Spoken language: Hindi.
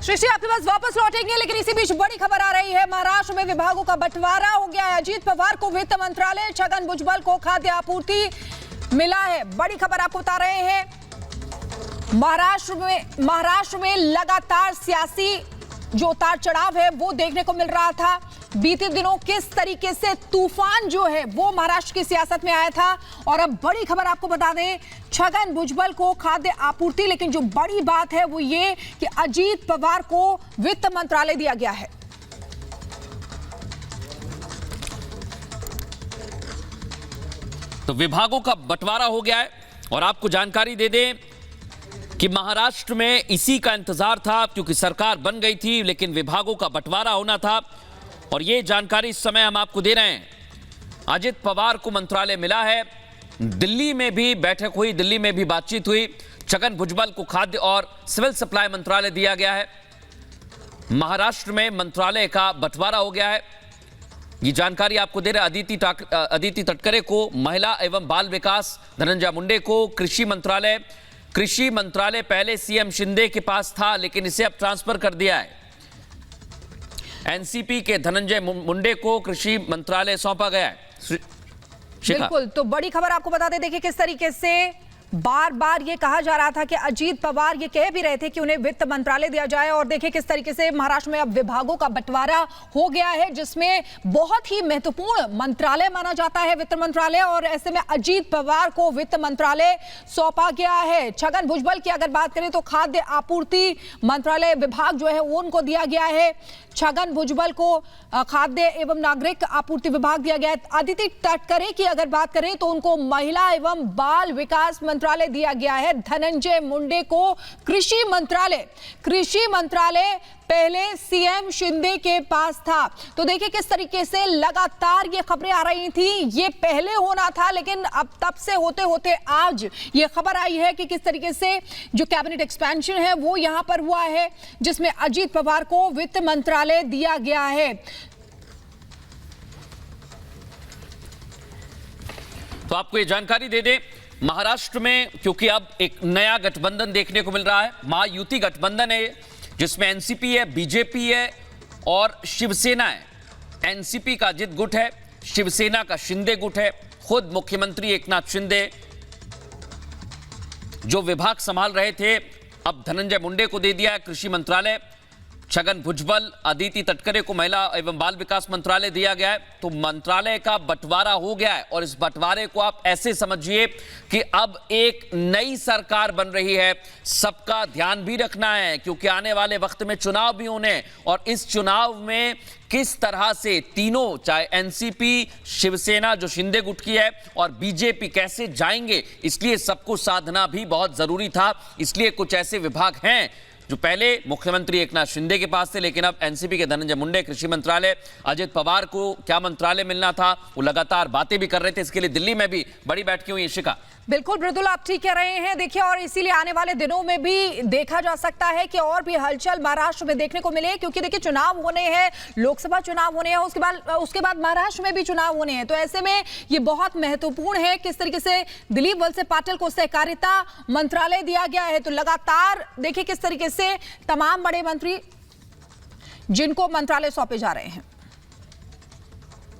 सृष्टि आपके पास वापस लौटेंगे, लेकिन इसी बीच बड़ी खबर आ रही है। महाराष्ट्र में विभागों का बंटवारा हो गया है। अजीत पवार को वित्त मंत्रालय, छगन भुजबल को खाद्य आपूर्ति मिला है। बड़ी खबर आपको बता रहे हैं। महाराष्ट्र में लगातार सियासी जो उतार चढ़ाव है वो देखने को मिल रहा था। बीते दिनों किस तरीके से तूफान जो है वो महाराष्ट्र की सियासत में आया था, और अब बड़ी खबर आपको बता दें, छगन भुजबल को खाद्य आपूर्ति। लेकिन जो बड़ी बात है वो ये कि अजीत पवार को वित्त मंत्रालय दिया गया है। तो विभागों का बंटवारा हो गया है। और आपको जानकारी दे दें कि महाराष्ट्र में इसी का इंतजार था, क्योंकि सरकार बन गई थी लेकिन विभागों का बंटवारा होना था। और ये जानकारी इस समय हम आपको दे रहे हैं। अजित पवार को मंत्रालय मिला है। दिल्ली में भी बैठक हुई, दिल्ली में भी बातचीत हुई। छगन भुजबल को खाद्य और सिविल सप्लाई मंत्रालय दिया गया है। महाराष्ट्र में मंत्रालय का बंटवारा हो गया है। ये जानकारी आपको दे रहे अदिति तटकरे को महिला एवं बाल विकास, धनंजय मुंडे को कृषि मंत्रालय पहले सीएम शिंदे के पास था, लेकिन इसे अब ट्रांसफर कर दिया है। एनसीपी के धनंजय मुंडे को कृषि मंत्रालय सौंपा गया है। बिल्कुल, तो बड़ी खबर आपको बता दें। देखिए किस तरीके से बार बार ये कहा जा रहा था कि अजीत पवार ये कह भी रहे थे कि उन्हें वित्त मंत्रालय दिया जाए, और देखिए किस तरीके से महाराष्ट्र में अब विभागों का बंटवारा हो गया है, जिसमें बहुत ही महत्वपूर्ण मंत्रालय माना जाता है वित्त मंत्रालय। और ऐसे में अजीत पवार को वित्त मंत्रालय सौंपा गया है। छगन भुजबल की अगर बात करें तो खाद्य आपूर्ति मंत्रालय विभाग जो है वो उनको दिया गया है। छगन भुजबल को खाद्य एवं नागरिक आपूर्ति विभाग दिया गया है। अदिति तटकरे की अगर बात करें तो उनको महिला एवं बाल विकास मंत्रालय दिया गया है। धनंजय मुंडे को कृषि मंत्रालय पहले सीएम शिंदे के पास था। तो देखिए किस तरीके से लगातार ये खबरें आ रही थी। ये पहले होना था, लेकिन अब तब से होते होते आज ये खबर आई है कि किस तरीके से जो कैबिनेट एक्सपेंशन है वो यहां पर हुआ है, जिसमें अजीत पवार को वित्त मंत्रालय दिया गया है। तो आपको ये जानकारी दे दें, महाराष्ट्र में क्योंकि अब एक नया गठबंधन देखने को मिल रहा है, महायुति गठबंधन है, जिसमें एनसीपी है, बीजेपी है और शिवसेना है। एनसीपी का अजित गुट है, शिवसेना का शिंदे गुट है। खुद मुख्यमंत्री एकनाथ शिंदे जो विभाग संभाल रहे थे, अब धनंजय मुंडे को दे दिया है कृषि मंत्रालय। छगन भुजबल, अदिति तटकरे को महिला एवं बाल विकास मंत्रालय दिया गया है। तो मंत्रालय का बंटवारा हो गया है, और इस बंटवारे को आप ऐसे समझिए कि अब एक नई सरकार बन रही है। सबका ध्यान भी रखना है, क्योंकि आने वाले वक्त में चुनाव भी होने हैं, और इस चुनाव में किस तरह से तीनों, चाहे एनसीपी, शिवसेना जो शिंदे गुट की है, और बीजेपी कैसे जाएंगे, इसलिए सबको साधना भी बहुत जरूरी था। इसलिए कुछ ऐसे विभाग हैं जो पहले मुख्यमंत्री एकनाथ शिंदे के पास थे, लेकिन अब एनसीपी के धनंजय मुंडे कृषि मंत्रालय, अजित पवार को क्या मंत्रालय मिलना था, वो लगातार बातें भी कर रहे थे। इसके लिए दिल्ली में भी बड़ी बैठकें हुई। शिखा, बिल्कुल मृदुल, आप ठीक कह रहे हैं। देखिए, और इसीलिए आने वाले दिनों में भी देखा जा सकता है कि और भी हलचल महाराष्ट्र में देखने को मिले, क्योंकि देखिए चुनाव होने हैं, लोकसभा चुनाव होने हैं, उसके बाद महाराष्ट्र में भी चुनाव होने हैं। तो ऐसे में ये बहुत महत्वपूर्ण है किस तरीके से दिलीप वलसे पाटिल को सहकारिता मंत्रालय दिया गया है। तो लगातार देखिए किस तरीके से तमाम बड़े मंत्री जिनको मंत्रालय सौंपे जा रहे हैं।